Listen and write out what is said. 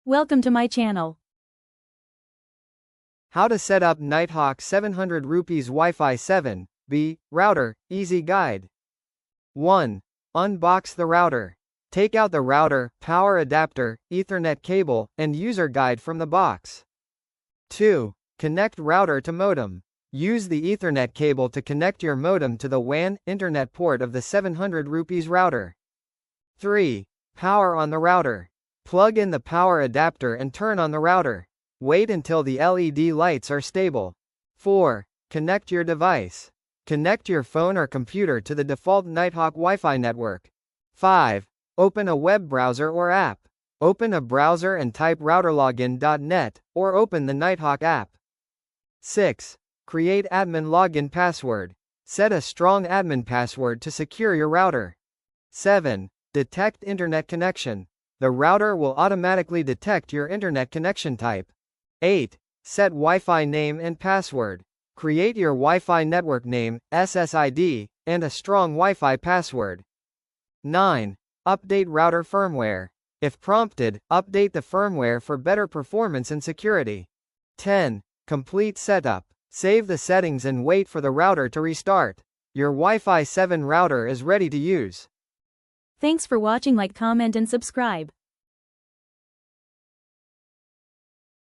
Welcome to my channel. How to set up Nighthawk 700 rupees Wi-Fi 7B router, easy guide. 1. Unbox the router. Take out the router, power adapter, Ethernet cable, and user guide from the box. 2. Connect router to modem. Use the Ethernet cable to connect your modem to the WAN internet port of the 700 rupees router. 3. Power on the router. Plug in the power adapter and turn on the router. Wait until the LED lights are stable. 4. Connect your device. Connect your phone or computer to the default Nighthawk Wi-Fi network. 5. Open a web browser or app. Open a browser and type routerlogin.net, or open the Nighthawk app. 6. Create admin login password. Set a strong admin password to secure your router. 7. Detect internet connection. The router will automatically detect your internet connection type. 8. Set Wi-Fi name and password. Create your Wi-Fi network name, SSID, and a strong Wi-Fi password. 9. Update router firmware. If prompted, update the firmware for better performance and security. 10. Complete setup. Save the settings and wait for the router to restart. Your Wi-Fi 7 router is ready to use. Thanks for watching. Like, comment and subscribe.